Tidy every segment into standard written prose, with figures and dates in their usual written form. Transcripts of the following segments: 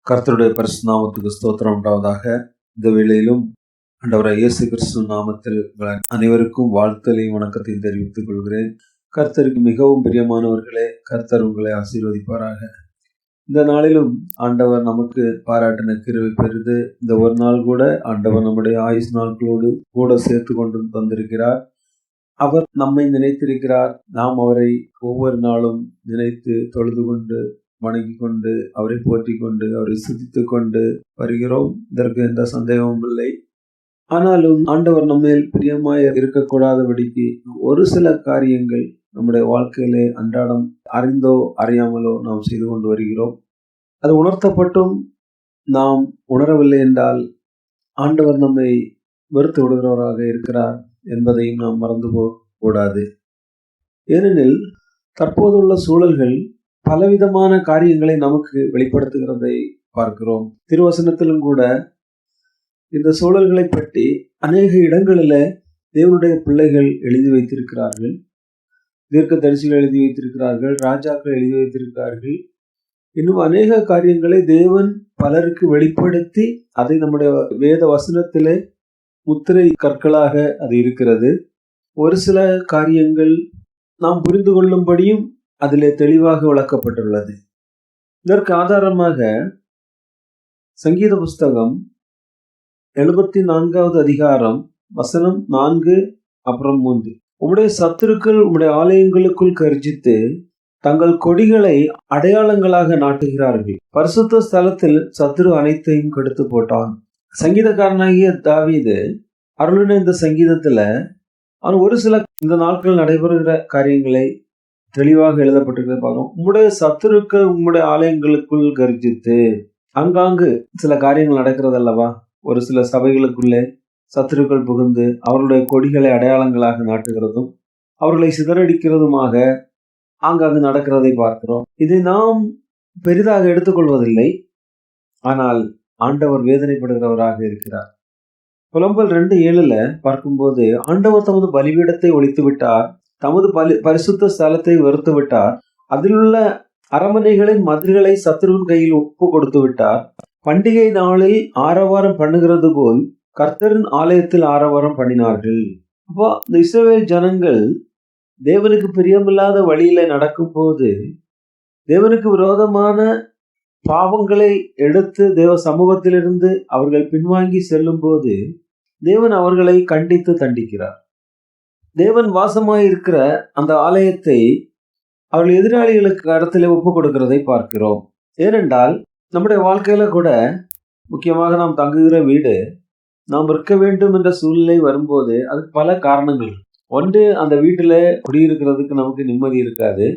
கர்த்தருடைய பரிசுத்த நாமத்துக்கு ஸ்தோத்திரம் உண்டாவதாக. இந்த வேளையிலும் ஆண்டவராகிய இயேசு கிறிஸ்து நாமத்தில் அனைவருக்கும் வாழ்த்தலையும் வணக்கத்தையும் தெரிவித்துக் கொள்கிறேன். கர்த்தருக்கு மிகவும் பிரியமானவர்களே, கர்த்தர் உங்களை ஆசீர்வதிப்பாராக. இந்த நாளிலும் ஆண்டவர் நமக்கு பாராட்டின கிருபை பெரிது. இந்த ஒரு நாள் கூட ஆண்டவர் நம்முடைய ஆயுஸ் நாட்களோடு கூட சேர்த்து கொண்டு தந்திருக்கிறார். அவர் நம்மை நினைத்திருக்கிறார். நாம் அவரை ஒவ்வொரு நாளும் நினைத்து தொழுது கொண்டு வணங்கி கொண்டு அவரை போற்றி கொண்டு அவரை சுத்தித்து கொண்டு வருகிறோம். இதற்கு எந்த சந்தேகமும் இல்லை. ஆனாலும் ஆண்டவர் நம்மேல் பிரியமாய் இருக்கக்கூடாதபடிக்கு ஒரு சில காரியங்கள் நம்முடைய வாழ்க்கையிலே அன்றாடம் அறிந்தோ அறியாமலோ நாம் செய்து கொண்டு வருகிறோம். அது உணர்த்தப்பட்டும் நாம் உணரவில்லை என்றால் ஆண்டவர் நம்மை வெறுத்து விடுகிறவராக இருக்கிறார் என்பதையும் நாம் மறந்து போகக்கூடாது. ஏனெனில் தற்போதுள்ள சூழல்கள் பலவிதமான காரியங்களை நமக்கு வெளிப்படுத்துகிறதை பார்க்கிறோம். திருவசனத்திலும் கூட இந்த சூழல்களை பற்றி அநேக இடங்களில் தேவனுடைய பிள்ளைகள் எழுதி வைத்திருக்கிறார்கள். தீர்க்கதரிசிகள் எழுதி வைத்திருக்கிறார்கள், ராஜாக்கள் எழுதி வைத்திருக்கிறார்கள். இன்னும் அநேக காரியங்களை தேவன் பலருக்கு வெளிப்படுத்தி அதை நம்முடைய வேத வசனத்திலே முத்திரை கற்களாக அது இருக்கிறது. ஒரு சில காரியங்கள் நாம் புரிந்து கொள்ளும்படியும் அதிலே தெளிவாக விளக்கப்பட்டுள்ளது. இதற்கு ஆதாரமாக சங்கீத புஸ்தகம் 74வது அதிகாரம் வசனம் 4 அப்புறம் 3. உம்முடைய சத்துருக்கள் உம்முடைய ஆலயங்களுக்குள் கர்ஜித்து தங்கள் கொடிகளை அடையாளங்களாக நாட்டுகிறார்கள். பரிசுத்த ஸ்தலத்தில் சத்துரு அனைத்தையும் கெடுத்து போட்டான். சங்கீதக்காரனாகிய தாவீது அருளின இந்த சங்கீதத்துல அவன் ஒரு சில இந்த நாட்கள் நடைபெறுகிற காரியங்களை தெளிவாக எழுதப்பட்டிருக்கிறத பார்க்கிறோம். உம்முடைய சத்துருக்கள் உம்முடைய ஆலயங்களுக்குள் கர்ஜித்து, அங்காங்கு சில காரியங்கள் நடக்கிறது அல்லவா? ஒரு சில சபைகளுக்குள்ளே சத்துருக்கள் புகுந்து அவர்களுடைய கொடிகளை அடையாளங்களாக நாட்டுகிறதும் அவர்களை சிதறடிக்கிறதுமாக ஆங்காங்கு நடக்கிறதை பார்க்கிறோம். இதை நாம் பெரிதாக எடுத்துக்கொள்வதில்லை. ஆனால் ஆண்டவர் வேதனைப்படுகிறவராக இருக்கிறார். புலம்பல் 2:7 பார்க்கும்போது ஆண்டவர் தமது பலிபீடத்தை ஒழித்து விட்டார், தமது பரிசுத்த ஸ்தலத்தை வெறுத்து விட்டார், அதிலுள்ள அரமனைகளின் மதில்களை சத்துருவின் கையில் ஒப்பு கொடுத்து விட்டார். பண்டிகை நாளில் ஆரவாரம் பண்ணுகிறது போல் கர்த்தரின் ஆலயத்தில் ஆரவாரம் பண்ணினார்கள். அப்போ இந்த இஸ்ரவேல் ஜனங்கள் தேவனுக்கு பிரியமில்லாத வழியில நடக்கும் போது, தேவனுக்கு விரோதமான பாவங்களை எடுத்து தேவ சமூகத்திலிருந்து அவர்கள் பின்வாங்கி செல்லும் போது தேவன் அவர்களை கண்டித்து தண்டிக்கிறார். தேவன் வாசமாயிருக்கிற அந்த ஆலயத்தை அவர்கள் எதிராளிகளுக்கு இடத்துல ஒப்பு கொடுக்கிறதை பார்க்கிறோம். ஏனென்றால் நம்முடைய வாழ்க்கையில கூட முக்கியமாக நாம் தங்குகிற வீடு நாம் இருக்க வேண்டும் என்ற சூழ்நிலை வரும்போது அதுக்கு பல காரணங்கள். ஒன்று, அந்த வீட்டுல குடியிருக்கிறதுக்கு நமக்கு நிம்மதி இருக்காது.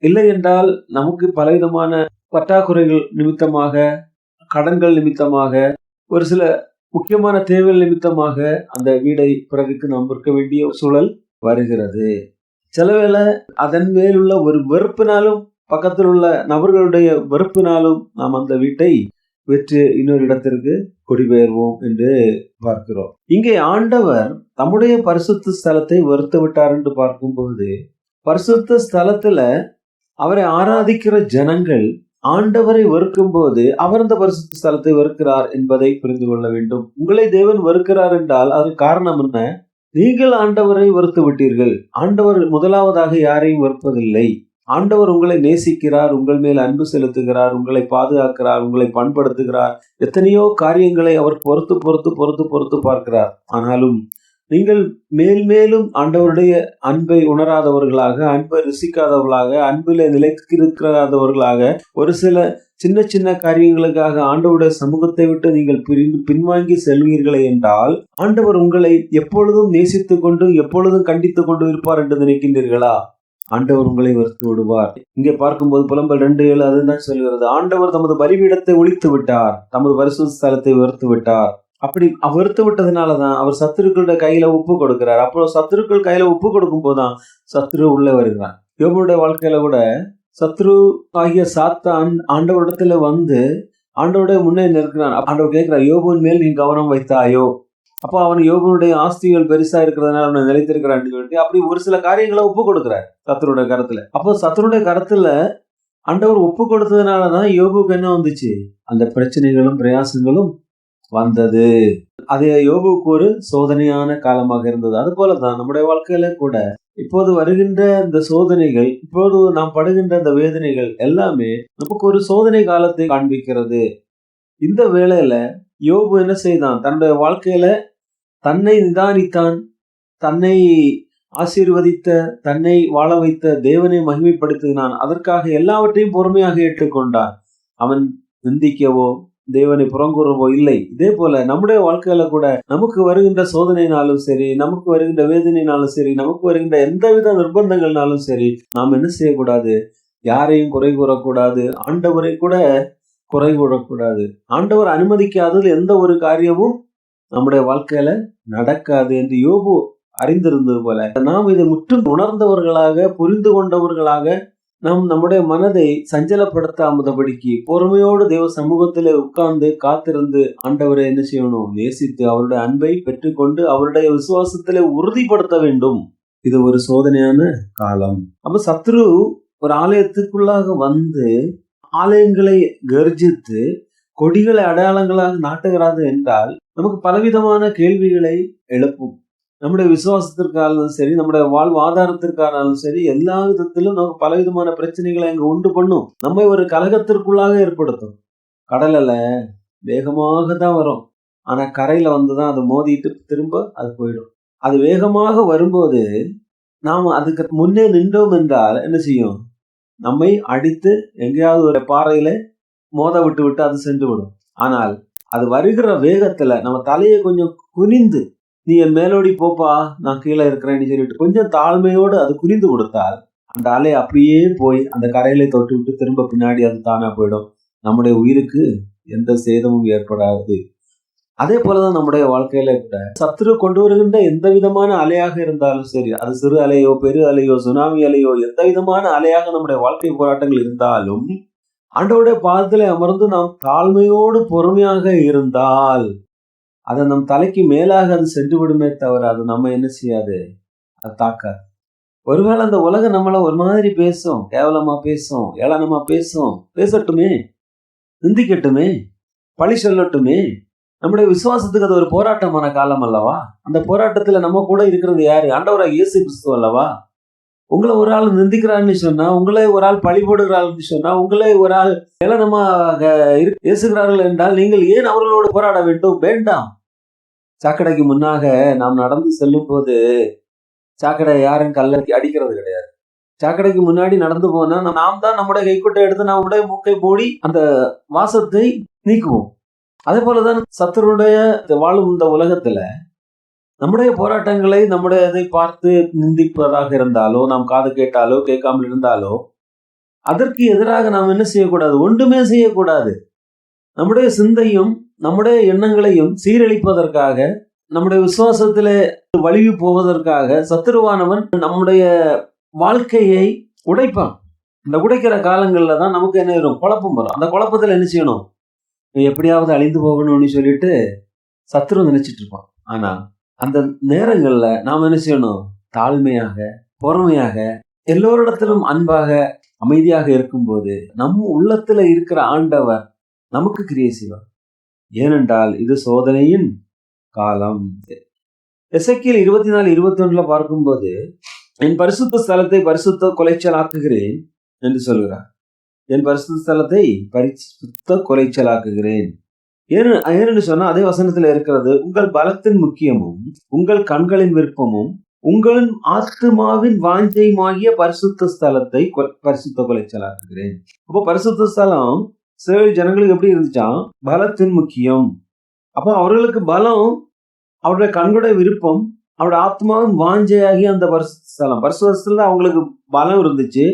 இல்லை என்றால் நமக்கு பலவிதமான பற்றாக்குறைகள் நிமித்தமாக, கடன்கள் நிமித்தமாக, ஒரு சில முக்கியமான தேவைகள் நிமித்தமாக அந்த வீடை பிறருக்கு நாம் இருக்க வேண்டிய சூழல் வருகிறது. சிலவேளை அதன் மேலுள்ள ஒரு வெறுப்பினாலும், பக்கத்தில் உள்ள நபர்களுடைய வெறுப்பினாலும் நாம் அந்த வீட்டை விற்று இன்னொரு இடத்திற்கு குடிபெயர்வோம் என்று பார்க்கிறோம். இங்கே ஆண்டவர் தம்முடைய பரிசுத்த ஸ்தலத்தை வெறுத்து விட்டார் என்று பார்க்கும்போது, பரிசுத்த ஸ்தலத்துல அவரை ஆராதிக்கிற ஜனங்கள் ஆண்டவரை வெறுக்கும் போது அவர் அந்த பரிசுத்த ஸ்தலத்தை வெறுக்கிறார் என்பதை புரிந்து கொள்ள வேண்டும். உங்களை தேவன் வெறுக்கிறார் என்றால் அது காரணம் என்ன? நீங்கள் ஆண்டவரை வெறுத்து விட்டீர்கள். ஆண்டவர் முதலாவதாக யாரையும் வெறுப்பதில்லை. ஆண்டவர் உங்களை நேசிக்கிறார், உங்கள் மேல் அன்பு செலுத்துகிறார், உங்களை பாதுகாக்கிறார், உங்களை பண்படுத்துகிறார். எத்தனையோ காரியங்களை அவர் பொறுத்து பார்க்கிறார். ஆனாலும் நீங்கள் மேலும் ஆண்டவருடைய அன்பை உணராதவர்களாக, அன்பை ருசிக்காதவர்களாக, அன்பில் நிலைத்திருக்காதவர்களாக, ஒரு சில சின்ன காரியங்களுக்காக ஆண்டவருடைய சமூகத்தை விட்டு நீங்கள் பின்வாங்கி செல்வீர்களே என்றால் ஆண்டவர் உங்களை எப்பொழுதும் நேசித்துக் கொண்டு எப்பொழுதும் கண்டித்துக் கொண்டு இருப்பார் என்று நினைக்கின்றீர்களா? ஆண்டவர் உங்களை வெறுத்து விடுவார். இங்கே பார்க்கும்போது புலம்பல் 2:7 அதுதான் சொல்கிறது. ஆண்டவர் தமது பலிபீடத்தை ஒழித்து விட்டார், தமது பரிசுத்த ஸ்தலத்தை வெறுத்து விட்டார். அப்படி வெறுத்து விட்டதுனாலதான் அவர் சத்துருக்களுடைய கையில ஒப்பு கொடுக்கிறார். அப்புறம் சத்துருக்கள் கையில ஒப்பு கொடுக்கும் போதுதான் சத்துரு உள்ள வருகிறான். யோபுடைய வாழ்க்கையில கூட சத்ரு ஆகிய சாத்தான் ஆண்டவரிடத்துல வந்து ஆண்டவருடைய முன்னே நிற்கிறான். ஆண்டவர் கேட்கிறார், யோபுவின் மேல் நீ கவனம் வைத்தாயோ? அப்போ அவன் யோபுனுடைய ஆஸ்திகள் பெருசா இருக்கிறதுனால அவனை நிலைத்திருக்கிறான்னு சொல்லிட்டு அப்படி ஒரு சில காரியங்களை ஒப்பு கொடுக்கிறார் சத்துருடைய கரத்துல. அப்போ சத்துருடைய கரத்துல ஆண்டவர் ஒப்பு கொடுத்ததுனாலதான் யோபுக்கு என்ன வந்துச்சு? அந்த பிரச்சனைகளும் பிரயாசங்களும் வந்தது. அது யோபுக்கு ஒரு சோதனையான காலமாக இருந்தது. அது போலதான் நம்முடைய வாழ்க்கையில கூட இப்போது வருகின்ற இந்த சோதனைகள், இப்போது நாம் படுகின்ற இந்த வேதனைகள் எல்லாமே நமக்கு ஒரு சோதனை காலத்தை காண்பிக்கிறது. இந்த வேளையில யோபு என்ன செய்தான்? தன்னுடைய வாழ்க்கையில தன்னை நிதானித்தான், தன்னை ஆசீர்வதித்த, தன்னை வாழ வைத்த தேவனை மகிமைப்படுத்தினான். அதற்காக எல்லாவற்றையும் பொறுமையாக ஏற்றுக்கொண்டான். அவன் நிந்திக்கவோ தேவனை புறங்கூறவோ இல்லை. இதே போல நம்முடைய வாழ்க்கையில கூட நமக்கு வருகின்ற சோதனைனாலும் சரி, நமக்கு வருகின்ற வேதனைனாலும் சரி, நமக்கு வருகின்ற எந்தவித நிர்பந்தங்கள்னாலும் சரி, நாம் என்ன செய்யக்கூடாது? யாரையும் குறை கூறக்கூடாது, ஆண்டவரை கூட குறை கூறக்கூடாது. ஆண்டவர் அனுமதிக்காதது எந்த ஒரு காரியமும் நம்முடைய வாழ்க்கையில நடக்காது என்று யோபு அறிந்திருந்தது போல, நாம் இதை முற்றும் உணர்ந்தவர்களாக, புரிந்து கொண்டவர்களாக, நாம் நம்முடைய மனதை சஞ்சலப்படுத்தாமதபடிக்கு பொறுமையோடு தேவ சமூகத்திலே உட்கார்ந்து காத்திருந்து ஆண்டவரை என்ன செய்யணும்? நேசித்து அவருடைய அன்பை பெற்றுக்கொண்டு அவருடைய விசுவாசத்திலே உறுதிப்படுத்த வேண்டும். இது ஒரு சோதனையான காலம். அப்ப சத்ரு ஒரு ஆலயத்துக்குள்ளாக வந்து ஆலயங்களை கர்ஜித்து கொடிகளை அடையாளங்களாக நாட்டுகிறாது என்றால் நமக்கு பலவிதமான கேள்விகளை எழுப்பும். நம்முடைய விசுவாசத்திற்காலும் சரி, நம்முடைய வாழ்வாதாரத்திற்கானாலும் சரி, எல்லா விதத்திலும் நமக்கு பலவிதமான பிரச்சனைகளை அங்க உண்டு பண்ணும். நம்மை ஒரு கலகத்திற்குள்ளாக ஏற்படுத்தும். கடல்ல வேகமாக தான் வரும், ஆனா கரையில வந்துதான் அதை மோதிட்டு திரும்ப அது போயிடும். அது வேகமாக வரும்போது நாம் அதுக்கு முன்னே நின்றோம் என்றால் என்ன செய்யும்? நம்மை அடித்து எங்கேயாவது ஒரு பாறையில மோத விட்டு விட்டு அது சென்று விடும். ஆனால் அது வருகிற வேகத்துல நம்ம தலையை கொஞ்சம் குனிந்து, நீ என் மேலோடி போப்பா, நான் கீழே இருக்கிறேன்னு சொல்லிட்டு கொஞ்சம் தாழ்மையோடு அது குனிந்து கொடுத்தால் அந்த அலை அப்படியே போய் அந்த கரையில தொட்டு விட்டு திரும்ப பின்னாடி அது தானா போயிடும். நம்முடைய உயிருக்கு எந்த சேதமும் ஏற்படாது. அதே போலதான் நம்முடைய வாழ்க்கையில கூட சத்துரு கொண்டு வருகின்ற எந்த விதமான அலையாக இருந்தாலும் சரி, அது சிறு அலையோ பெரு அலையோ சுனாமி அலையோ எந்த விதமான அலையாக நம்முடைய வாழ்க்கை போராட்டங்கள் இருந்தாலும் ஆண்டவருடைய பாதத்திலே அமர்ந்து நாம் தாழ்மையோடு பொறுமையாக இருந்தால் அதை நம் தலைக்கு மேலாக அது சென்று விடுமே தவிர அது நம்ம என்ன செய்யாது? அது தாக்காது. ஒருவேளை அந்த உலகம் நம்மள ஒரு மாதிரி பேசும், கேவலமா பேசும், ஏளனமா பேசும், பேசட்டுமே, நிந்திக்கட்டுமே, பழி சொல்லட்டுமே. நம்முடைய விசுவாசத்துக்கு அது ஒரு போராட்டமான காலம் அல்லவா? அந்த போராட்டத்துல நம்ம கூட இருக்கிறது யாரு? ஆண்டவராகிய இயேசு கிறிஸ்து அல்லவா? உங்களை ஒரு ஆள் நிந்திக்கிறான்னு சொன்னா, உங்களை ஒரு ஆள் பழி போடுகிறாள்னு சொன்னா, உங்களை ஒரு ஆள் ஏளனமாக பேசுகிறார்கள் என்றால் நீங்கள் ஏன் அவர்களோடு போராட வேண்டும்? வேண்டாம். சாக்கடைக்கு முன்னாக நாம் நடந்து செல்லும் போது சாக்கடை யாரும் கல்ல அடிக்கிறது கிடையாது. சாக்கடைக்கு முன்னாடி நடந்து போனா நாம் தான் நம்முடைய கைக்குட்டை எடுத்து நம்முடைய மூக்கை மூடி அந்த வாசத்தை நீக்குவோம். அதே போலதான் சத்துருடைய வாழும் இந்த உலகத்துல நம்முடைய போராட்டங்களை நம்முடைய இதை பார்த்து நிந்திப்பதாக இருந்தாலோ, நாம் காது கேட்டாலோ கேட்காமல் இருந்தாலோ அதற்கு எதிராக நாம் என்ன செய்யக்கூடாது? ஒன்றுமே செய்யக்கூடாது. நம்முடைய சிந்தையும் நம்முடைய எண்ணங்களையும் சீரழிப்பதற்காக, நம்முடைய விசுவாசத்திலே வலிவு போவதற்காக சத்துருவானவன் நம்முடைய வாழ்க்கையை உடைப்பான். இந்த உடைக்கிற காலங்கள்ல தான் நமக்கு என்ன வரும்? குழப்பம் வரும். அந்த குழப்பத்துல என்ன செய்யணும்? எப்படியாவது அழிந்து போகணும்னு சொல்லிட்டு சத்துரு நினைச்சிட்டு இருப்பான். ஆனா அந்த நேரங்கள்ல நாம் என்ன செய்யணும்? தாழ்மையாக, பொறுமையாக, எல்லோரிடத்திலும் அன்பாக, அமைதியாக இருக்கும்போது நம் உள்ளத்துல இருக்கிற ஆண்டவர் நமக்கு கிரியை செய்வார். ஏனென்றால் இது சோதனையின் காலம். எசேக்கியேல் 24:21 பார்க்கும்போது, என் பரிசுத்த ஸ்தலத்தை பரிசுத்த கொலைச்சலாக்குகிறேன் என்று சொல்கிறார். என் பரிசுத்த ஸ்தலத்தை பரிசுத்த கொலைச்சலாக்குகிறேன். ஏன்னு சொன்னா அதே வசனத்துல இருக்கிறது, உங்கள் பலத்தின் முக்கியமும் உங்கள் கண்களின் விருப்பமும் உங்களின் ஆத்மாவின் வாஞ்சையுமாகிய பரிசுத்த ஸ்தலத்தை பரிசுத்த கொலைச்சலாக்குகிறேன். அப்போ பரிசுத்த ஸ்தலம் இஸ்ரவேல் ஜனங்களுக்கு எப்படி இருந்துச்சாம்? பலத்தின் முக்கியம். அப்போ அவர்களுக்கு பலம், அவருடைய கண்களுடைய விருப்பம், அவருடைய ஆத்மாவின் வாஞ்சையாகி அந்த பரிசுத்த ஸ்தலம். பரிசுத்தத்துல அவங்களுக்கு பலம் இருந்துச்சு,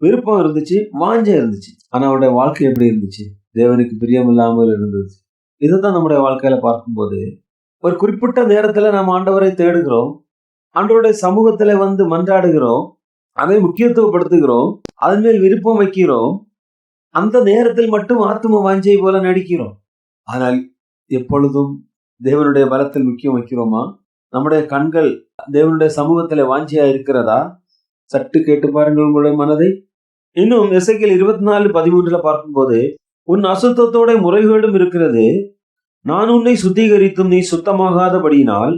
விருப்பம் இருந்துச்சு, வாஞ்சை இருந்துச்சு. ஆனா அவருடைய வாழ்க்கை எப்படி இருந்துச்சு? தேவனுக்கு பிரியம் இல்லாமல் இருந்துச்சு. இதுதான் நம்முடைய வாழ்க்கையில பார்க்கும்போது ஒரு குறிப்பிட்ட நேரத்துல நாம் ஆண்டவரை தேடுகிறோம், ஆண்டவருடைய சமூகத்துல வந்து மன்றாடுகிறோம், அதை முக்கியத்துவப்படுத்துகிறோம், அதன் மேல் விருப்பம் வைக்கிறோம். அந்த நேரத்தில் மட்டும் ஆத்தும வாஞ்சை போல நடிக்கிறோம். ஆனால் எப்பொழுதும் தேவனுடைய பலத்தில் முக்கியம் வைக்கிறோமா? நம்முடைய கண்கள் தேவனுடைய சமூகத்துல வாஞ்சியா இருக்கிறதா? சற்று கேட்டு பாருங்கள் உங்களுடைய மனதை. இன்னும் எசேக்கியேல் 24:13 பார்க்கும்போது, உன் அசுத்தத்தோட முறைகேடும் இருக்கிறது, நான் உன்னை சுத்திகரித்தும் நீ சுத்தமாகாதபடியினால்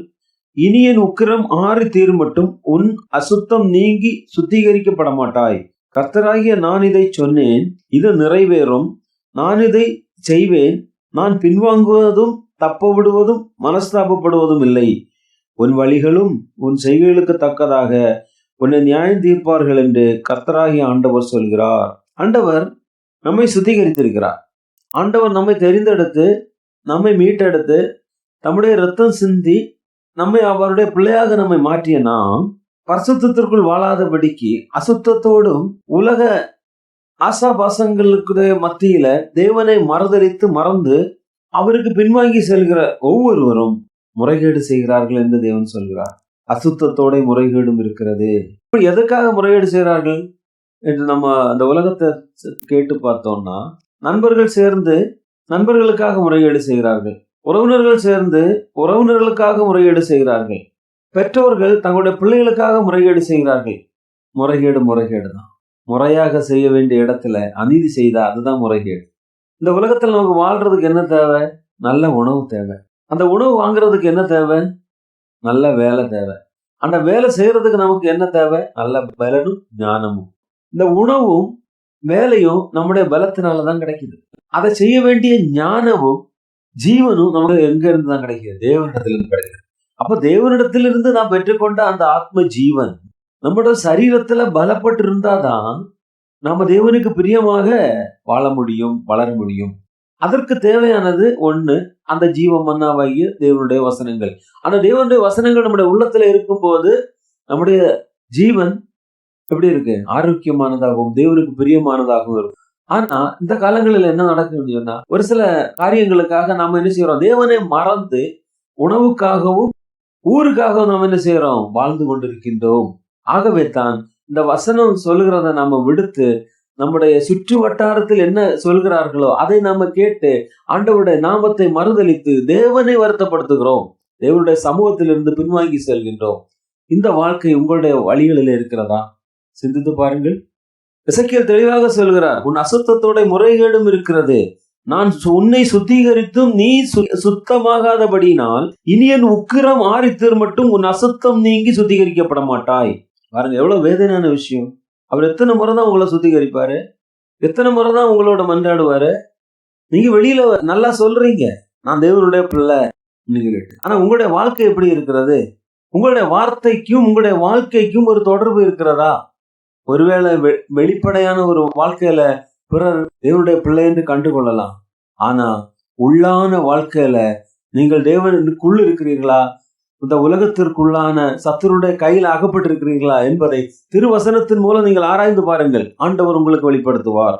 இனி என் உக்கிரம் ஆறி தீரும் மட்டும் உன் அசுத்தம் நீங்கி சுத்திகரிக்கப்பட மாட்டாய். கர்த்தராகிய நான் இதை சொன்னேன், இது நிறைவேறும். நான் இதை செய்வேன். நான் பின்வாங்குவதும் தப்ப விடுவதும் மனஸ்தாபப்படுவதும் இல்லை. உன் வழிகளும் உன் செய்கைகளுக்கு தக்கதாக உன்னை நியாயம் தீர்ப்பார்கள் என்று கர்த்தராகிய ஆண்டவர் சொல்கிறார். ஆண்டவர் நம்மை சுத்திகரித்திருக்கிறார். ஆண்டவர் நம்மை தெரிந்தெடுத்து, நம்மை மீட்டெடுத்து, நம்முடைய ரத்தம் சிந்தி நம்மை அவருடைய பிள்ளையாக நம்மை மாற்றிய நாம் பரிசுத்தத்திற்குள் வாழாதபடிக்கு அசுத்தத்தோடும் உலக ஆசாபாசங்களுக்கு மத்தியில தேவனை மறந்து அவருக்கு பின்வாங்கி செல்கிற ஒவ்வொருவரும் முறைகேடு செய்கிறார்கள் என்று தேவன் சொல்கிறார். அசுத்தத்தோட முறைகேடும் இருக்கிறது. எதற்காக முறைகேடு செய்கிறார்கள் என்று நம்ம அந்த உலகத்தை கேட்டு பார்த்தோம்னா, நண்பர்கள் சேர்ந்து நண்பர்களுக்காக முறைகேடு செய்கிறார்கள். உறவினர்கள் சேர்ந்து உறவினர்களுக்காக முறைகேடு செய்கிறார்கள். பெற்றோர்கள் தங்களுடைய பிள்ளைகளுக்காக முறைகேடு செய்கிறார்கள். முறைகேடு தான். முறையாக செய்ய வேண்டிய இடத்துல அநீதி செய்தா அதுதான் முறைகேடு. இந்த உலகத்துல நமக்கு வாழ்றதுக்கு என்ன தேவை? நல்ல உணவு தேவை. அந்த உணவு வாங்குறதுக்கு என்ன தேவை? நல்ல வேலை தேவை. அந்த வேலை செய்யறதுக்கு நமக்கு என்ன தேவை? நல்ல பலனும் ஞானமும். இந்த உணவும் வேலையும் நம்முடைய பலத்தினாலதான் கிடைக்குது. அதை செய்ய வேண்டிய ஞானமும் ஜீவனும் நமக்கு எங்க இருந்து தான் கிடைக்குது? தேவனிடத்திலிருந்து கிடைக்குது. அப்ப தேவனிடத்திலிருந்து நாம் பெற்றுக்கொண்ட அந்த ஆத்ம ஜீவன் நம்முடைய சரீரத்துல பலப்பட்டு இருந்தாதான் நம்ம தேவனுக்கு பிரியமாக வாழ முடியும், வளர முடியும். அதற்கு தேவையானது ஒண்ணு, அந்த ஜீவ மன்னாவாகிய தேவனுடைய வசனங்கள். அந்த தேவனுடைய வசனங்கள் நம்முடைய உள்ளத்துல இருக்கும் போது நம்முடைய ஜீவன் எப்படி இருக்கு? ஆரோக்கியமானதாகவும் தேவனுக்கு பிரியமானதாகவும் இருக்கும். ஆனா இந்த காலங்களில் என்ன நடக்குதுன்னா, ஒரு சில காரியங்களுக்காக நாம என்ன செய்யறோம்? தேவனை மறந்து உணவுக்காகவும் ஊருக்காகவும் நாம் என்ன செய்யறோம்? வாழ்ந்து கொண்டிருக்கின்றோம். ஆகவே தான் இந்த வசனம் சொல்கிறத நாம விடுத்து நம்முடைய சுற்று வட்டாரத்தில் என்ன சொல்கிறார்களோ அதை நாம கேட்டு ஆண்டவருடைய நாமத்தை மறுதலித்து தேவனை வருத்தப்படுத்துகிறோம். தேவனுடைய சமூகத்திலிருந்து பின்வாங்கி செல்கின்றோம். இந்த வாழ்க்கை உங்களுடைய வழிகளில் இருக்கிறதா? சிந்தித்து பாருங்கள். எசேக்கியேல் தெளிவாக சொல்கிறார், உன் அசுத்தத்தோட முறைகேடும் இருக்கிறது, நான் உன்னை சுத்திகரித்தும் நீ சுத்தமாகாதபடியினால் இனி என் உக்கிரம் ஆறித்தீர் மட்டும் உன் அசுத்தம் நீங்கி சுத்திகரிக்கப்பட மாட்டாய். பாருங்க, எவ்வளவு வேதனையான விஷயம். அவர் எத்தனை முறை தான் உங்களை சுத்திகரிப்பாரு? எத்தனை முறை தான் உங்களோட மன்றாடுவாரு? நீங்க வெளியில நல்லா சொல்றீங்க, நான் தேவனுடைய பிள்ளை, ஆனா உங்களுடைய வாழ்க்கை எப்படி இருக்கிறது? உங்களுடைய வார்த்தைக்கும் உங்களுடைய வாழ்க்கைக்கும் ஒரு தொடர்பு இருக்கிறதா? ஒருவேளை வெளிப்படையான ஒரு வாழ்க்கையில பிறர் தேவனுடைய பிள்ளை என்று கண்டுகொள்ளலாம். ஆனா உள்ளான வாழ்க்கையில நீங்கள் தேவனுக்குள் இருக்கிறீர்களா? இந்த உலகத்திற்குள்ளான சத்துருடைய கையில் அகப்பட்டிருக்கிறீர்களா என்பதை திருவசனத்தின் மூலம் நீங்கள் ஆராய்ந்து பாருங்கள். ஆண்டவர் உங்களுக்கு வெளிப்படுத்துவார்.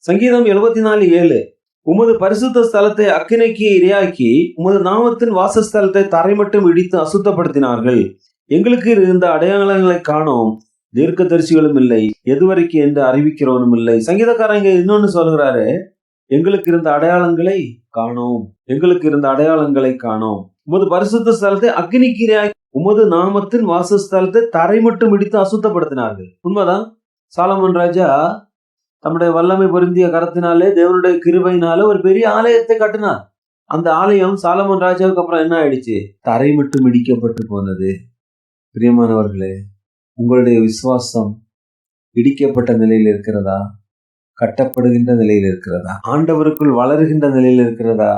சங்கீதம் 74:7, உமது பரிசுத்த ஸ்தலத்தை அக்கினிக்கு இரையாக்கி உமது நாமத்தின் வாசஸ்தலத்தை தரை மட்டும் இடித்து அசுத்தப்படுத்தினார்கள். எங்களுக்கு இருந்த அடையாளங்களை காணோம், தீர்க்கதரிசிகளும் இல்லை, எதுவரைக்கு என்று அறிவிக்கிறவனும் இல்லை. சங்கீதக்காரங்க இன்னொன்னு சொல்கிறாரு, எங்களுக்கு இருந்த அடையாளங்களை காணோம், எங்களுக்கு இருந்த அடையாளங்களை காணோம். உமது பரிசுத்த ஸ்தலத்தை அக்னிக்கு இரையாக்கி உமது நாமத்தின் வாசஸ்தலத்தை தரை மட்டும் இடித்து அசுத்தப்படுத்தினார்கள். உண்மைதான். சாலமன் ராஜா தம்முடைய வல்லமை பொருந்திய கரத்தினாலே தேவனுடைய கிருபையினாலே ஒரு பெரிய ஆலயத்தை கட்டினார். அந்த ஆலயம் சாலமன் ராஜாவுக்கு அப்புறம் என்ன ஆயிடுச்சு? தரை மட்டும் இடிக்கப்பட்டு போனது. பிரியமானவர்களே, உங்களுடைய விசுவாசம் இடிக்கப்பட்ட நிலையில் இருக்கிறதா? கட்டப்படுகின்ற நிலையில் இருக்கிறதா? ஆண்டவருக்குள் வளர்கின்ற நிலையில் இருக்கிறதா?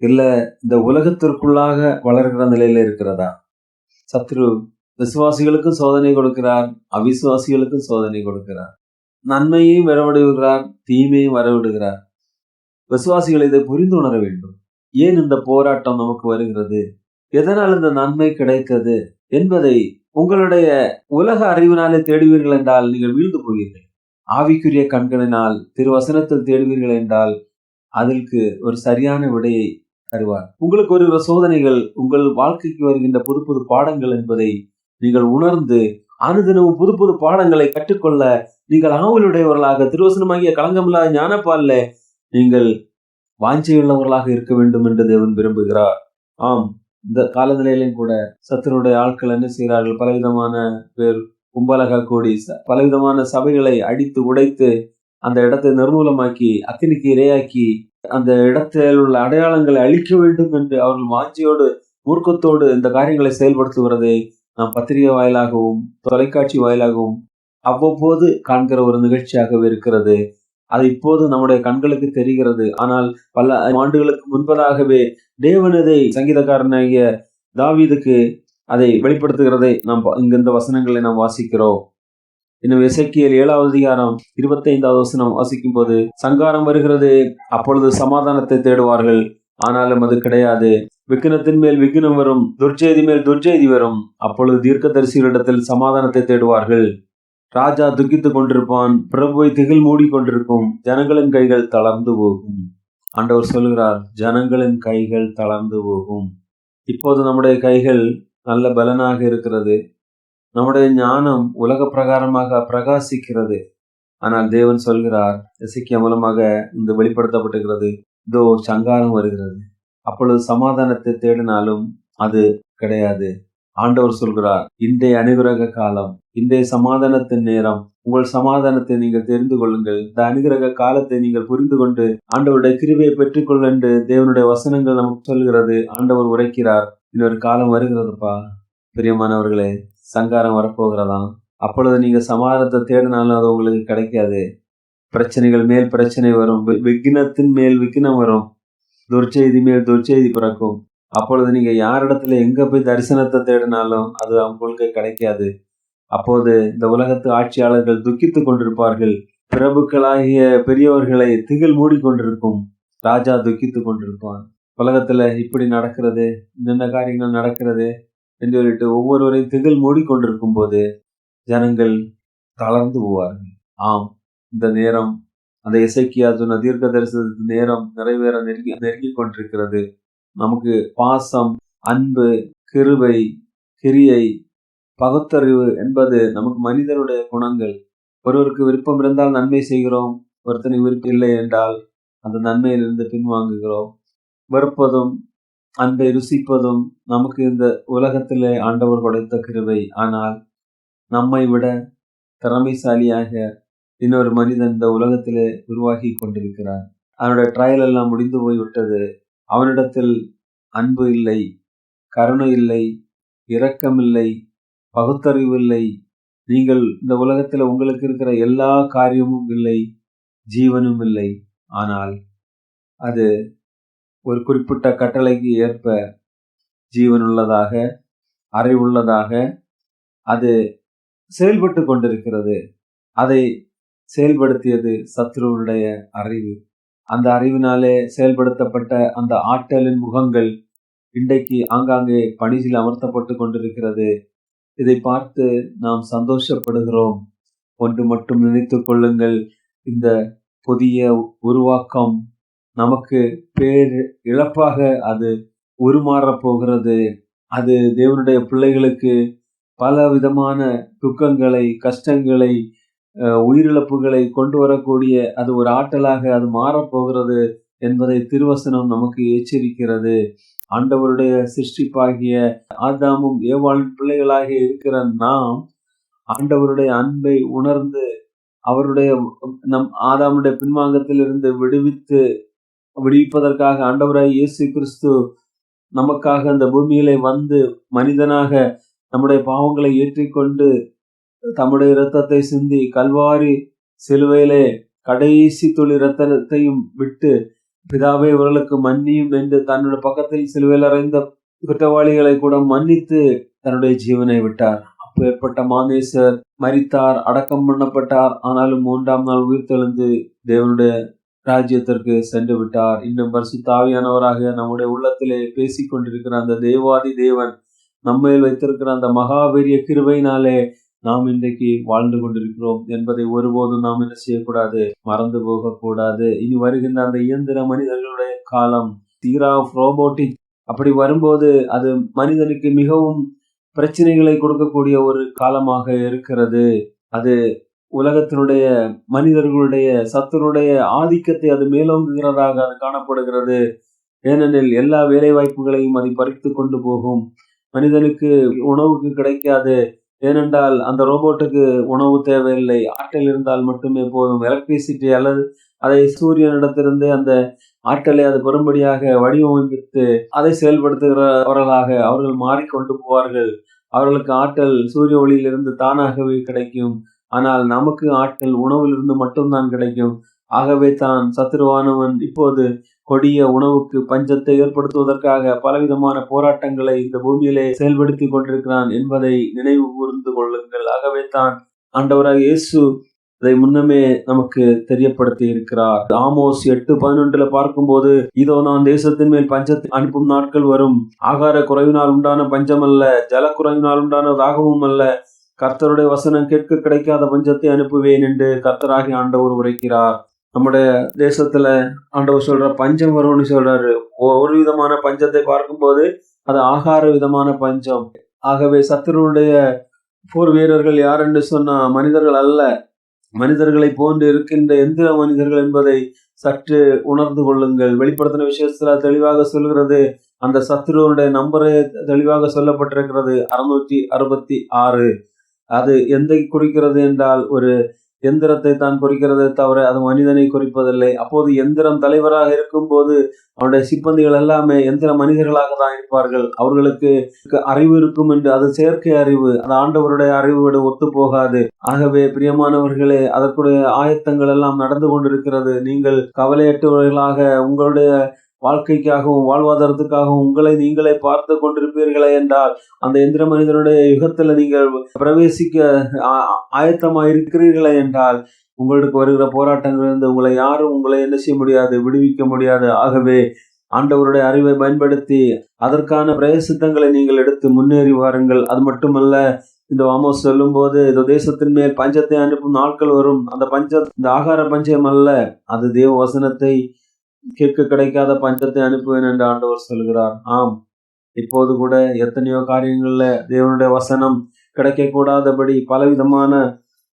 இல்ல இந்த உலகத்திற்குள்ளாக வளர்கிற நிலையில இருக்கிறதா? சத்ரு விசுவாசிகளுக்கும் சோதனை கொடுக்கிறார், அவிசுவாசிகளுக்கும் சோதனை கொடுக்கிறார். நன்மையையும் வரவிடுகிறார், தீமையும் வரவிடுகிறார். விசுவாசிகள் இதை புரிந்து உணர வேண்டும். ஏன் இந்த போராட்டம் நமக்கு வருகிறது? எதனால் இந்த நன்மை கிடைத்தது என்பதை உங்களுடைய உலக அறிவினாலே தேடுவீர்கள் என்றால் நீங்கள் வீழ்ந்து போவீர்கள். ஆவிக்குரிய கண்களினால் திருவசனத்தில் தேடுவீர்கள் என்றால் அதற்கு ஒரு சரியான விடையை தருவார். உங்களுக்கு வருகிற சோதனைகள் உங்கள் வாழ்க்கைக்கு வருகின்ற புது புது பாடங்கள் என்பதை நீங்கள் உணர்ந்து அனுதினமும் புது புது பாடங்களை கற்றுக்கொள்ள நீங்கள் ஆவலுடையவர்களாக திருவசனமாகிய களங்கமில்லாத ஞானப்பால்ல நீங்கள் வாஞ்சையுள்ளவர்களாக இருக்க வேண்டும் என்று தேவன் விரும்புகிறார். ஆம், இந்த காலநிலையிலும் கூட சத்துருடைய ஆட்கள் என்ன செய்கிறார்கள்? பலவிதமான பேர் கும்பலாக கூடி பலவிதமான சபைகளை அடித்து உடைத்து அந்த இடத்தை நிர்மூலமாக்கி அக்கினிக்கு இரையாக்கி அந்த இடத்தில் உள்ள அடையாளங்களை அழிக்க வேண்டும் என்று அவர்கள் வாஞ்சியோடு மூர்க்கத்தோடு இந்த காரியங்களை செயல்படுத்துகிறதை நாம் பத்திரிகை வாயிலாகவும் தொலைக்காட்சி வாயிலாகவும் அவ்வப்போது காண்கிற ஒரு நிகழ்ச்சியாகவே இருக்கிறது. அது இப்போது நம்முடைய கண்களுக்கு தெரிகிறது. ஆனால் பல ஆண்டுகளுக்கு முன்பதாகவே தேவனதை சங்கீதக்காரனாகிய தாவீதுக்கு அதை வெளிப்படுத்துகிறதை நாம் இந்த வசனங்களை நாம் வாசிக்கிறோம். இன்னும் எசேக்கியேல் 7வது அதிகாரம் 25வது வசனம் வாசிக்கும் போது, சங்காரம் வருகிறது, அப்பொழுது சமாதானத்தை தேடுவார்கள், ஆனாலும் அது கிடையாது. விக்கினத்தின் மேல் விக்கினம் வரும், துர்ச்செய்தி மேல் துர்ச்செய்தி வரும், அப்பொழுது தீர்க்கதரிசிகளிடத்தில் சமாதானத்தை தேடுவார்கள். ராஜா துக்கித்துக் கொண்டிருப்பான், பிரபுவை திகில் மூடி கொண்டிருக்கும், ஜனங்களின் கைகள் தளர்ந்து போகும். ஆண்டவர் சொல்கிறார், ஜனங்களின் கைகள் தளர்ந்து போகும். இப்போது நம்முடைய கைகள் நல்ல பலனாக இருக்கிறது. நம்முடைய ஞானம் உலக பிரகாரமாக பிரகாசிக்கிறது. ஆனால் தேவன் சொல்கிறார், எசேக்கியா மூலமாக இந்த வெளிப்படுத்தப்பட்டிருக்கிறது, இதோ சங்காரம் வருகிறது, அப்பொழுது சமாதானத்தை தேடினாலும் அது கிடையாது. ஆண்டவர் சொல்கிறார், இன்றைய அனுகிரக காலம், இன்றைய சமாதானத்தின் நேரம், உங்கள் சமாதானத்தை நீங்கள் தெரிந்து கொள்ளுங்கள், இந்த அனுகிரக காலத்தை நீங்கள் புரிந்து கொண்டு ஆண்டவருடைய கிருபையை பெற்றுக்கொள்ள என்று தேவனுடைய வசனங்கள் நமக்கு சொல்கிறது. ஆண்டவர் உரைக்கிறார், இன்னொரு காலம் வருகிறதுப்பா பிரியமானவர்களே, சங்காரம் வரப்போகிறதாம். அப்பொழுது நீங்க சமாதானத்தை தேடினாலும் அது உங்களுக்கு கிடைக்காது. பிரச்சனைகள் மேல் பிரச்சனை வரும், விக்கினத்தின் மேல் விக்கினம் வரும், துர்ச்செய்தி மேல் துர்ச்செய்தி பிறக்கும். அப்பொழுது நீங்க யாரிடத்துல எங்க போய் தரிசனத்தை தேடினாலும் அது அவங்களுக்கு கிடைக்காது. அப்போது இந்த உலகத்து ஆட்சியாளர்கள் துக்கித்துக் கொண்டிருப்பார்கள். பிரபுக்களாகிய பெரியவர்களை திகில் மூடிக்கொண்டிருக்கும். ராஜா துக்கித்துக் கொண்டிருப்பான். உலகத்துல இப்படி நடக்கிறது, என்னென்ன காரியங்கள் நடக்கிறது என்று சொல்லிட்டு ஒவ்வொருவரையும் திகில் மூடிக்கொண்டிருக்கும் போது ஜனங்கள் தளர்ந்து போவார்கள். ஆம், இந்த நேரம், அந்த எசேக்கியா சொன்ன தீர்க்க தரிசனத்தின் நேரம் நிறைவேற நெருங்கி கொண்டிருக்கிறது. நமக்கு பாசம், அன்பு, கிருபை, கிரியை, பகுத்தறிவு என்பது நமக்கு மனிதனுடைய குணங்கள். ஒருவருக்கு விருப்பம் இருந்தால் நன்மை செய்கிறோம், ஒருத்தனுக்கு விருப்பம் இல்லை என்றால் அந்த நன்மையிலிருந்து பின்வாங்குகிறோம். வெறுப்பதும் அன்பை ருசிப்பதும் நமக்கு இந்த உலகத்திலே ஆண்டவர் கொடுத்த கிருபை. ஆனால் நம்மை விட திறமைசாலியாக இன்னொரு மனிதன் இந்த உலகத்திலே உருவாகி கொண்டிருக்கிறார். அவனுடைய ட்ரையல் எல்லாம் முடிந்து போய்விட்டது. அவனிடத்தில் அன்பு இல்லை, கருணை இல்லை, இரக்கம் இல்லை, பகுத்தறிவு இல்லை. நீங்கள் இந்த உலகத்தில் உங்களுக்கு இருக்கிற எல்லா காரியமும் இல்லை, ஜீவனும் இல்லை. ஆனால் அது ஒரு குறிப்பிட்ட கட்டளைக்கு ஏற்ப ஜீவனுள்ளதாக, அறிவுள்ளதாக அது செயல்பட்டு கொண்டிருக்கிறது. அதை செயல்படுத்தியது சத்ருவுடைய அறிவு. அந்த அறிவினாலே செயல்படுத்தப்பட்ட அந்த ஆற்றலின் முகங்கள் இன்றைக்கு ஆங்காங்கே பணியில் அமர்த்தப்பட்டு கொண்டிருக்கிறது. இதை பார்த்து நாம் சந்தோஷப்படுகிறோம். ஒன்று மட்டும் நினைத்துக் கொள்ளுங்கள், இந்த புதிய உருவாக்கம் நமக்கு பேர் இழப்பாக அது உருமாறப் போகிறது. அது தேவனுடைய பிள்ளைகளுக்கு பல விதமான துக்கங்களை, கஷ்டங்களை, உயிரிழப்புகளை கொண்டு வரக்கூடிய அது ஒரு ஆற்றலாக அது மாறப்போகிறது என்பதை திருவசனம் நமக்கு எச்சரிக்கிறது. ஆண்டவருடைய சிருஷ்டிப்பாகிய ஆதாமும் ஏவாளின் பிள்ளைகளாக இருக்கிற நாம் ஆண்டவருடைய அன்பை உணர்ந்து அவருடைய நம் ஆதாமுடைய பின்வாங்கத்திலிருந்து விடுவிப்பதற்காக ஆண்டவராய் இயேசு கிறிஸ்து நமக்காக அந்த பூமியிலே வந்து மனிதனாக நம்முடைய பாவங்களை ஏற்றிக்கொண்டு தம்முடைய இரத்தத்தை சிந்தி கல்வாரி சிலுவையிலே கடைசி துளி இரத்தத்தையும் விட்டு, பிதாவே இவர்களுக்கு மன்னியும் என்று தன்னுடைய பக்கத்தில் சிலுவையில் அறைந்த குற்றவாளிகளை கூட மன்னித்து தன்னுடைய ஜீவனை விட்டார். அப்பேற்பட்ட மானேசர் மரித்தார், அடக்கம் பண்ணப்பட்டார். ஆனாலும் 3ஆம் நாள் உயிர்த்தெழுந்து தேவனுடைய ராஜ்யத்திற்கு சென்று விட்டார். இன்னும் பரிசுத்த ஆவியானவராக நம்முடைய உள்ளத்திலே பேசிக் கொண்டிருக்கிற அந்த தேவாதி தேவன் நம்மேல் வைத்திருக்கிற அந்த மகாபெரிய கிருபையினாலே நாம் இன்றைக்கு வாழ்ந்து கொண்டிருக்கிறோம் என்பதை ஒருபோதும் நாம் என்ன செய்யக்கூடாது, மறந்து போகக்கூடாது. இனி வருகின்ற அந்த இயந்திர மனிதர்களுடைய காலம், தீரா ரோபோட்டிக், அப்படி வரும்போது அது மனிதனுக்கு மிகவும் பிரச்சனைகளை கொடுக்கக்கூடிய ஒரு காலமாக இருக்கிறது. அது உலகத்தினுடைய மனிதர்களுடைய சத்துருடைய ஆதிக்கத்தை அது மேலோங்குகிறதாக அது காணப்படுகிறது. ஏனெனில் எல்லா வேலை வாய்ப்புகளையும் அதை பறித்து கொண்டு போகும். மனிதனுக்கு உணவுக்கு கிடைக்காது, ஏனென்றால் அந்த ரோபோட்டுக்கு உணவு தேவையில்லை, ஆற்றல் இருந்தால் மட்டுமே போதும். எலக்ட்ரிசிட்டி அல்லது அதை சூரியனிடத்திலிருந்து அந்த ஆற்றலை அது பெறும்படியாக வடிவமைத்து அதை செயல்படுத்துகிறவர்களாக அவர்கள் மாறிக்கொண்டு போவார்கள். அவர்களுக்கு ஆற்றல் சூரிய ஒளியிலிருந்து தானாகவே கிடைக்கும். ஆனால் நமக்கு ஆற்றல் உணவிலிருந்து மட்டும்தான் கிடைக்கும். ஆகவே தான் சத்துருவானவன் இப்போது கொடிய உணவுக்கு பஞ்சத்தை ஏற்படுத்துவதற்காக பலவிதமான போராட்டங்களை இந்த பூமியிலே செயல்படுத்தி கொண்டிருக்கிறான் என்பதை நினைவு கூர்ந்து கொள்ளுங்கள். ஆகவே தான் ஆண்டவராக இயேசு அதை முன்னமே நமக்கு தெரியப்படுத்தி இருக்கிறார். ஆமோஸ் 8:11 பார்க்கும்போது, இதோ நான் தேசத்தின் மேல் பஞ்சத்தை அனுப்பும் நாட்கள் வரும். ஆகார குறைவினால் உண்டான பஞ்சம் அல்ல, ஜல குறைவினால் உண்டான தாகமும் அல்ல, கர்த்தருடைய வசனம் கேட்க கிடைக்காத பஞ்சத்தை அனுப்புவேன் என்று கர்த்தராகி ஆண்டவர் உரைக்கிறார். நம்முடைய தேசத்துல ஆண்டவர் சொல்ற பஞ்சம் வரும்னு சொல்றாரு. ஒரு விதமான பஞ்சத்தை பார்க்கும்போது அது ஆகார விதமான பஞ்சம். ஆகவே சத்துருடைய போர் வீரர்கள் யார் என்று சொன்னா மனிதர்கள் அல்ல, மனிதர்களை போன்று இருக்கின்ற எந்திர மனிதர்கள் என்பதை சற்று உணர்ந்து கொள்ளுங்கள். வெளிப்படுத்தின விஷயத்துல தெளிவாக சொல்கிறது. அந்த சத்துருவனுடைய நம்பரே தெளிவாக சொல்லப்பட்டிருக்கிறது, 666. அது எதை குறிக்கிறது என்றால் ஒரு எந்திரத்தை தான் குறிக்கிறதை தவிர அது மனிதனை குறிப்பதில்லை. அப்போது எந்திரம் தலைவராக இருக்கும் போது அவனுடைய சிப்பந்திகள் எல்லாமே எந்திர மனிதர்களாக தான் இருப்பார்கள். அவர்களுக்கு அறிவு இருக்கும் என்று, அது செயற்கை அறிவு, அது ஆண்டவருடைய அறிவோடு ஒத்து போகாது. ஆகவே பிரியமானவர்களே, அதற்குடைய ஆயத்தங்கள் எல்லாம் நடந்து கொண்டிருக்கிறது. நீங்கள் கவலையற்றவர்களாக உங்களுடைய வாழ்க்கைக்காகவும் வாழ்வாதாரத்துக்காகவும் உங்களை நீங்களே பார்த்து கொண்டிருப்பீர்களே என்றால், அந்த எந்திர மனிதனுடைய யுகத்துல நீங்கள் பிரவேசிக்க ஆயத்தமாயிருக்கிறீர்களே என்றால், உங்களுக்கு வருகிற போராட்டங்களிலிருந்து உங்களை என்ன செய்ய முடியாது, விடுவிக்க முடியாது. ஆகவே ஆண்டவருடைய அறிவை பயன்படுத்தி அதற்கான பிரயசித்தங்களை நீங்கள் எடுத்து முன்னேறி வாருங்கள். அது மட்டுமல்ல, இந்த ஆமோஸ் சொல்லும் போது, இந்த தேசத்தின் மேல் பஞ்சத்தை அனுப்பும் நாட்கள் வரும். அந்த பஞ்சம் இந்த ஆகார பஞ்சம் அல்ல, அது தேவ வசனத்தை கேட்க கிடைக்காத பஞ்சத்தை அனுப்புவேன் என்று ஆண்டவர் சொல்கிறார். ஆம், இப்போது கூட எத்தனையோ காரியங்கள்ல தேவனுடைய வசனம் கிடைக்க கூடாதபடி பலவிதமான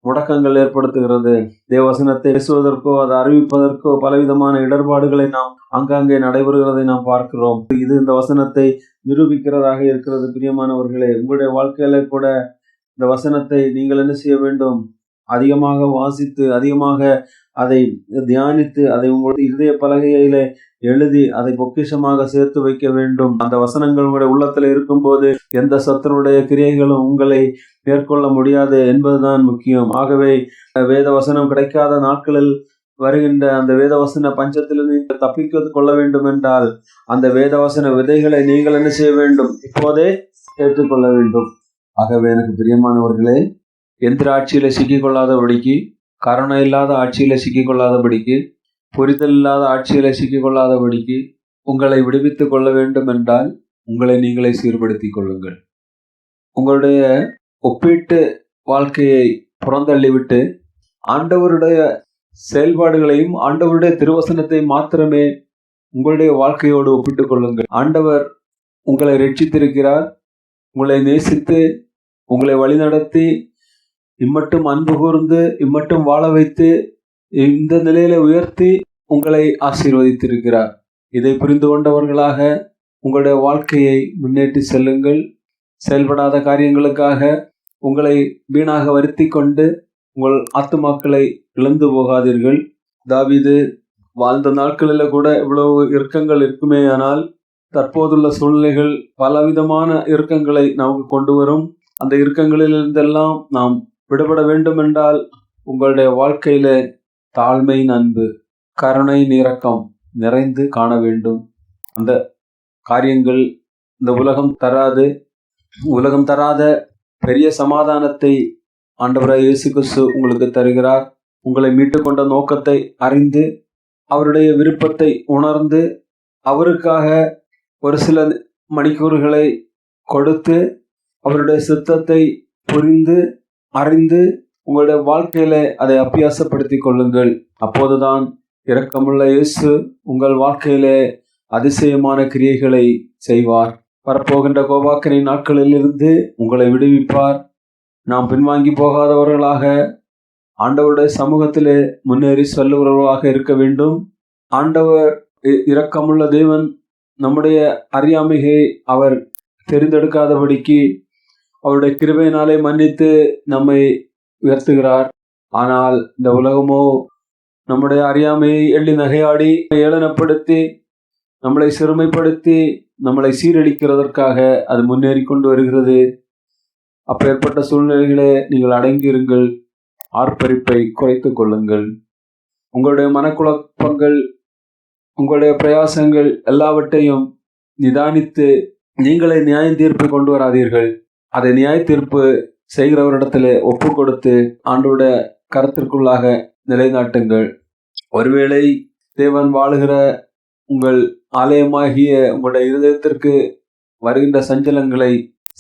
முடக்கங்கள் ஏற்படுத்துகிறது. தேவ வசனத்தை பேசுவதற்கோ அதை அறிவிப்பதற்கோ பலவிதமான இடர்பாடுகளை நாம் அங்கங்கே நடைபெறுகிறதை நாம் பார்க்கிறோம். இது இந்த வசனத்தை நிரூபிக்கிறதாக இருக்கிறது. பிரியமானவர்களே, உங்களுடைய வாழ்க்கையில கூட இந்த வசனத்தை நீங்கள் என்ன செய்ய வேண்டும்? அதிகமாக வாசித்து, அதிகமாக அதை தியானித்து, அதை உங்களுடைய இதய பலகையில எழுதி அதை பொக்கிஷமாக சேர்த்து வைக்க வேண்டும். அந்த வசனங்கள் உங்களுடைய உள்ளத்துல இருக்கும்போது எந்த சத்துருடைய கிரியைகளும் உங்களை மேற்கொள்ள முடியாது என்பதுதான் முக்கியம். ஆகவே வேத வசனம் கிடைக்காத நாட்களில் வருகின்ற அந்த வேதவசன பஞ்சத்தில் நீங்கள் தப்பிக்க கொள்ள வேண்டும் என்றால், அந்த வேதவசன விதைகளை நீங்கள் என்ன செய்ய வேண்டும்? இப்போதே ஏற்றுக்கொள்ள வேண்டும். ஆகவே எனக்கு பிரியமானவர்களே, எந்திர ஆட்சியில சிக்கிக்கொள்ளாதபடிக்கு, கருணை இல்லாத ஆட்சியில சிக்கிக்கொள்ளாதபடிக்கு, புரிதல் இல்லாத ஆட்சியில சிக்கிக்கொள்ளாதபடிக்கு உங்களை விடுவித்துக் கொள்ள வேண்டும் என்றால் உங்களை நீங்களே சீர்படுத்திக் கொள்ளுங்கள். உங்களுடைய ஒப்பீட்டு வாழ்க்கையை புறந்தள்ளிவிட்டு ஆண்டவருடைய செயல்பாடுகளையும் ஆண்டவருடைய திருவசனத்தை மாத்திரமே உங்களுடைய வாழ்க்கையோடு ஒப்பிட்டுக் கொள்ளுங்கள். ஆண்டவர் உங்களை ரட்சித்திருக்கிறார். உங்களை நேசித்து உங்களை வழிநடத்தி இம்மட்டும் அன்பு கூர்ந்து இம்மட்டும் வாழ வைத்து இந்த நிலையில உயர்த்தி உங்களை ஆசீர்வதித்திருக்கிறார். இதை புரிந்து கொண்டவர்களாக உங்களுடைய வாழ்க்கையை முன்னேற்றி செல்லுங்கள். செயல்படாத காரியங்களுக்காக உங்களை வீணாக வருத்தி கொண்டு உங்கள் ஆத்துமாக்களை இழந்து போகாதீர்கள். தாவீது வாழ்ந்த நாட்களில் கூட இவ்வளவு இறுக்கங்கள் இருக்குமே, ஆனால் தற்போதுள்ள சூழ்நிலைகள் பலவிதமான இறுக்கங்களை நமக்கு கொண்டு வரும். அந்த இறுக்கங்களிலிருந்தெல்லாம் நாம் விடுபட வேண்டும் என்றால் உங்களுடைய வாழ்க்கையில தாழ்மையின் அன்பு, கருணை, இரக்கம் நிறைந்து காண வேண்டும். அந்த காரியங்கள் இந்த உலகம் தராத பெரிய சமாதானத்தை ஆண்டவராய் இயேசு கிறிஸ்து உங்களுக்கு தருகிறார். உங்களை மீட்டு கொண்ட நோக்கத்தை அறிந்து, அவருடைய விருப்பத்தை உணர்ந்து, அவருக்காக ஒரு சில மணிக்கூறுகளை கொடுத்து, அவருடைய சித்தத்தை புரிந்து அறிந்து உங்களுடைய வாழ்க்கையில அதை அபியாசப்படுத்திக் கொள்ளுங்கள். அப்போதுதான் இரக்கமுள்ள இயேசு உங்கள் வாழ்க்கையிலே அதிசயமான கிரியைகளை செய்வார். வரப்போகின்ற கோபாக்கனை நாட்களில் இருந்து உங்களை விடுவிப்பார். நாம் பின்வாங்கி போகாதவர்களாக ஆண்டவருடைய சமூகத்திலே முன்னேறி செல்லுகிறவர்களாக இருக்க வேண்டும். ஆண்டவர் இரக்கமுள்ள தேவன். நம்முடைய அறியாமையை அவர் தெரிந்தெடுக்காதபடிக்கு அவருடைய கிருபையினாலே மன்னித்து நம்மை உயர்த்துகிறார். ஆனால் இந்த உலகமோ நம்முடைய அறியாமையை எள்ளி நகையாடி ஏளனப்படுத்தி நம்மளை சிறுமைப்படுத்தி நம்மளை சீரழிக்கிறதற்காக அது முன்னேறி கொண்டு வருகிறது. அப்பேற்பட்ட சூழ்நிலைகளே நீங்கள் அடங்கியிருங்கள். ஆர்ப்பரிப்பை குறைத்துக் கொள்ளுங்கள். உங்களுடைய மனக்குழப்பங்கள், உங்களுடைய பிரயாசங்கள் எல்லாவற்றையும் நிதானித்து நீங்களே நியாய தீர்ப்பை கொண்டு வராதீர்கள். அதை நியாய தீர்ப்பு செய்கிறவரிடத்திலே ஒப்பு கொடுத்து ஆண்டவருடைய கருத்திற்குள்ளாக நிலைநாட்டுங்கள். ஒருவேளை தேவன் வாழுகிற உங்கள் ஆலயமாகிய உங்களுடைய இருதயத்திற்கு வருகின்ற சஞ்சலங்களை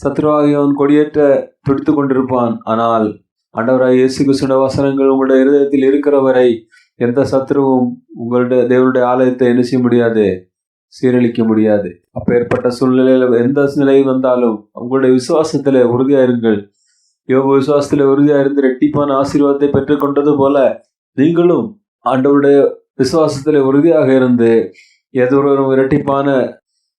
சத்ருவாகியவன் கொடியேற்ற பிடித்து கொண்டிருப்பான். ஆனால் ஆண்டவராய் இயேசு கிறிஸ்துவின் வசனங்கள் உங்களுடைய இருதயத்தில் இருக்கிற வரை எந்த சத்ருவும் உங்களுடைய தேவனுடைய ஆலயத்தை என்ன செய்ய முடியாது, சீரழிக்க முடியாது. அப்பேற்பட்ட சூழ்நிலையில எந்த நிலை வந்தாலும் உங்களுடைய விசுவாசத்திலே உறுதியா இருங்கள். யோபு விசுவாசத்திலே உறுதியா இருந்து இரட்டிப்பான ஆசீர்வாதத்தை பெற்றுக் கொண்டது போல நீங்களும் ஆண்டவருடைய விசுவாசத்திலே உறுதியாக இருந்து எதொரு இரட்டிப்பான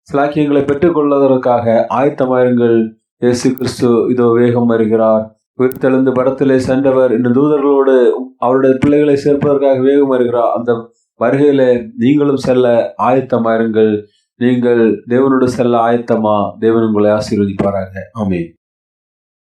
சிலாக்கியங்களை பெற்றுக்கொள்வதற்காக ஆயத்தமாயிருங்கள். இயேசு கிறிஸ்து இதோ வேகம் வருகிறார். உயிர்த்தெழுந்து படத்திலே சென்றவர் இன்னும் தூதர்களோடு அவருடைய பிள்ளைகளை சேர்ப்பதற்காக வேகம் வருகிறார். அந்த வருகையில நீங்களும் செல்ல ஆயத்தமாயிருங்கள். நீங்கள் தேவனோடு செல்ல ஆயத்தமா? தேவன் உங்களை ஆசீர்வதிப்பாராக. ஆமென்.